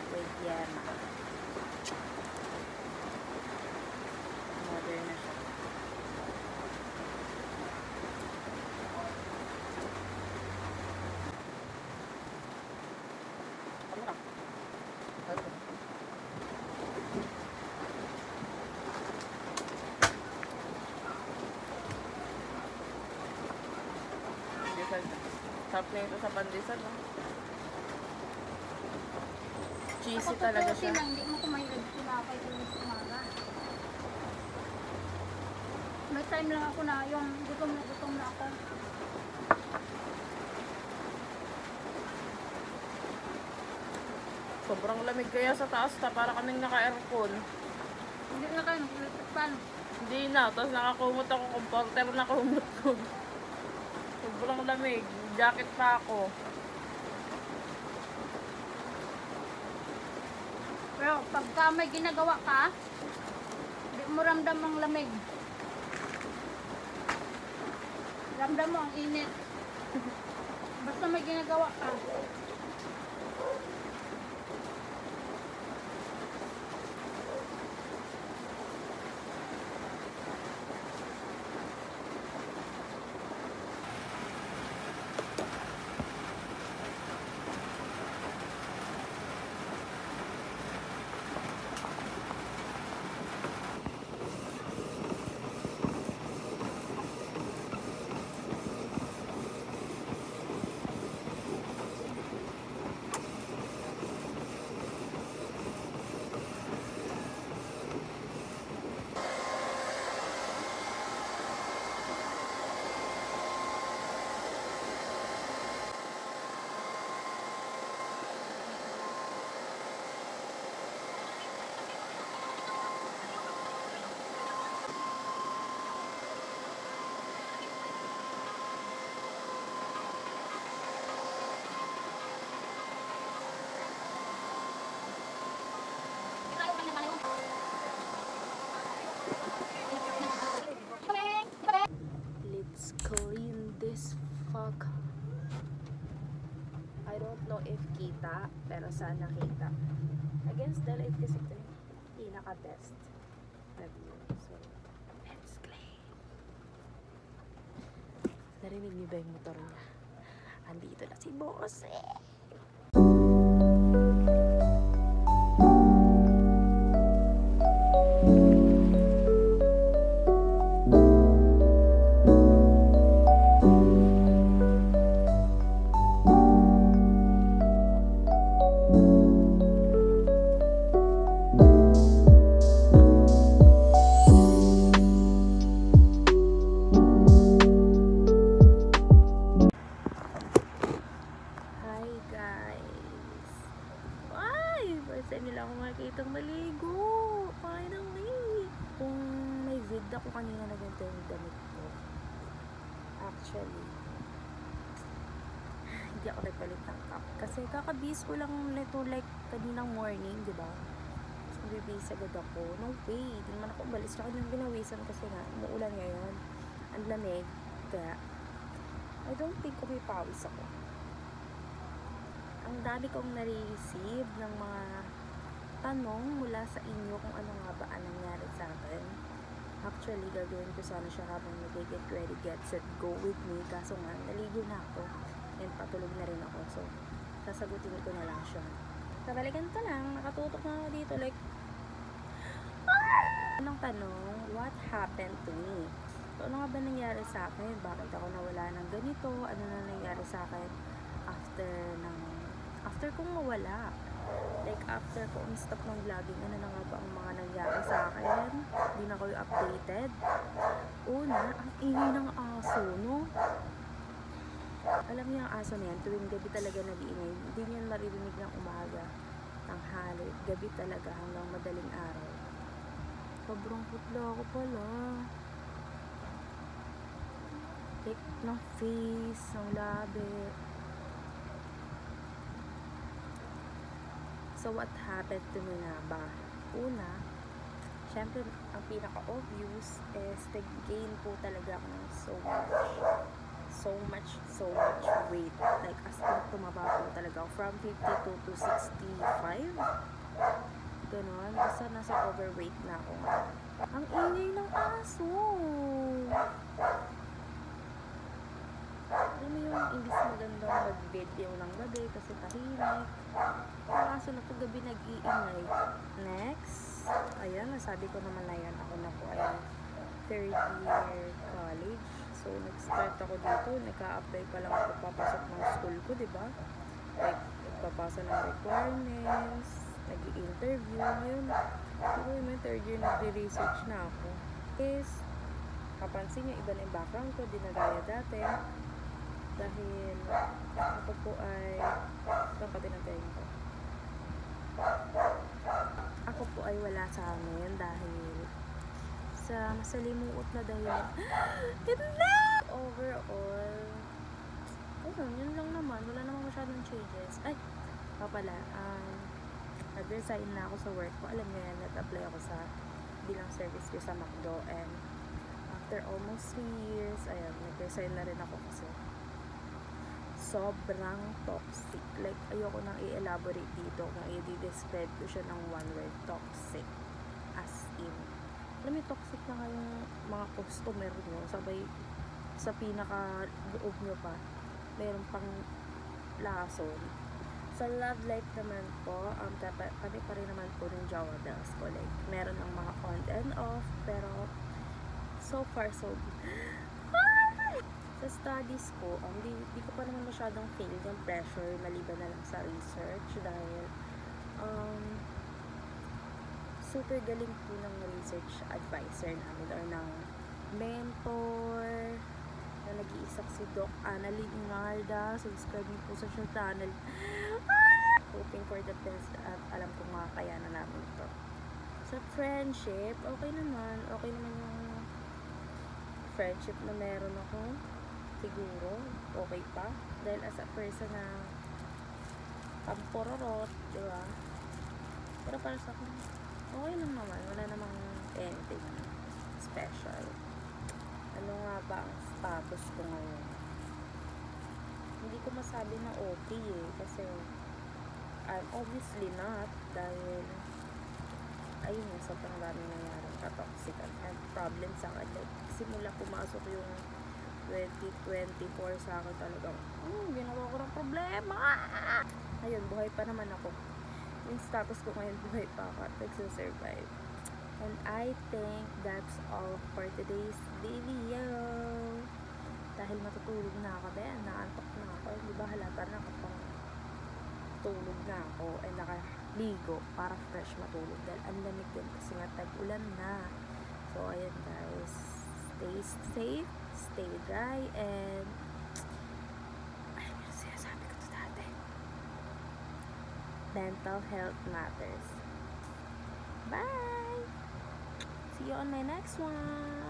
With yema. Modern na siya. Sarap na ito sa pandesal, no? Cheesy talaga siya. Hindi mo kumain ng tinapay tuwing umaga. May time lang ako na yung gutom na ako. Sobrang lamig kaya sa taas ta, para kaming naka-aircon. Hindi na kayo, nag-electric fan. Hindi na, tapos nakakumot ako, comforter na kumot ko. Sobrang lamig, jacket pa ako. Pero pagka may ginagawa ka, hindi mo ramdam ang lamig. Ramdam mo ang init. Basta may ginagawa ka. Let's clean this fuck. I don't know if kita, pero sana kita. Against the light kasi ito yung pinaka-best na view. So, let's clean. Narinig niyo ba yung motor niya? Andito na si boss eh. Kitang maligo. Finally. Kung may vid ako kanina na ganito yung damit ko. Actually, hindi ako nagpalit ng cup. Kasi kakabis ko lang nito like kaninang morning, di ba? So, bibis agad ako. No way. Hindi naman ako umalis. Tsaka yung binawisan kasi nga, umuulan ngayon. Ang lamig. Kaya, I don't think ko may pawis ako. Ang dami kong nare-receive ng mga tanong mula sa inyo kung ano nga ba ang nangyari sa akin. Actually, gagawin ko sana siya habang nag-get ready, get set, go with me. Kaso nga, naligo na ako. And patulog na rin ako. So, sasagutin ko na lang siya. Kabalikan ko lang. Nakatutok na ako dito. Like, anong tanong? What happened to me? So, ano nga ba nangyari sa akin? Bakit ako nawala ng ganito? Ano na nangyari sa akin after kong mawala? Like, after ko stop ng vlogging, ano na nga ba ang mga nangyari sa akin? Hindi na ko updated. Una, ang ingay ng aso, no? Alam niyo ang aso na yan, tuwing gabi talaga nag-iingay. Hindi niyan maririnig ng umaga. tanghali, gabi talaga hanggang madaling araw. Sobrang putla ako pala. Like, ng face, ng labi. So, what happened to me nga ba? Una, syempre, ang pinaka-obvious is nag-gain po talaga ako ng so much weight. Like, as in, tumaba po talaga ako from 52 to 65. Ganon. Basta nasa overweight na ako. Ang ingay ng aso. Alam mo yung imbis magandang mag-video ng gabi kasi tahimik. Ang aso na to gabi nag-iingay. Next. Ayan, nasabi ko naman na yan. Ako na po ay third year college. So, nag-start ako dito. Nagka-apply pa lang ako papasok ng school ko, diba? Like, nagpapasa ng requirements, nag-i-interview. Ngayon, siguro may third year nag-research na ako. Is, kapansin nyo, iba na yung background ko, di na gaya dati. Dahil, ako po ay, saan pa tinatayin ko? Ako po ay wala sa amin dahil sa masalimuot na dahilan. Overall, yun lang naman. Wala namang masyadong changes. Ay, pala, nag-resign na ako sa work ko. Alam nyo yan, nag-apply ako sa bilang service ko sa McDo. And after almost 3 years, ayan, nag-resign na rin ako kasi sobrang toxic. Like, ayoko nang i-elaborate dito kung i-describe ko siya ng one word, toxic. As in, alam mo, toxic na kayong mga customer nyo, sabay sa pinaka-loob nyo pa, meron pang lason. Sa love life naman po, kami pa rin naman po ng Jawa Bells ko. Like, meron ng mga on and off, pero so far, so good. Sa studies ko, di ko pa naman masyadong feel yung pressure maliban na lang sa research dahil super galing po ng research advisor namin or ng mentor na nag-iisak si Doc Annalyn Ingarda. Subscribe niyo po sa channel. Hoping for the best at alam kong makakayanan namin ito. Sa friendship, okay naman yung friendship na meron ako. Siguro, okay pa. Dahil as a person na pampororot, diba? Pero para sa akin, okay lang naman. Wala namang anything special. Ano nga ba ang status ko ngayon? Hindi ko masabi na okay kasi I'm obviously not dahil ayun nga, sobrang dami nangyarang katoxican and problem sa akin. Like, simula pumasok yung 2024 sa akin talagang ginawa ko ng problema. Ayun, buhay pa naman ako. Yung status ko ngayon, buhay pa ako at nagsusurvive. And I think that's all for today's video. Dahil matutulog na ako, naantok na ako. Di ba halata na kapag tulog na ako and nakaligo para fresh matulog dahil ang lamig din kasi nga tag-ulan na. So, ayan guys, stay safe, stay dry, and ayun yung sinasabi ko to dati. Mental health matters. Bye! See you on my next one!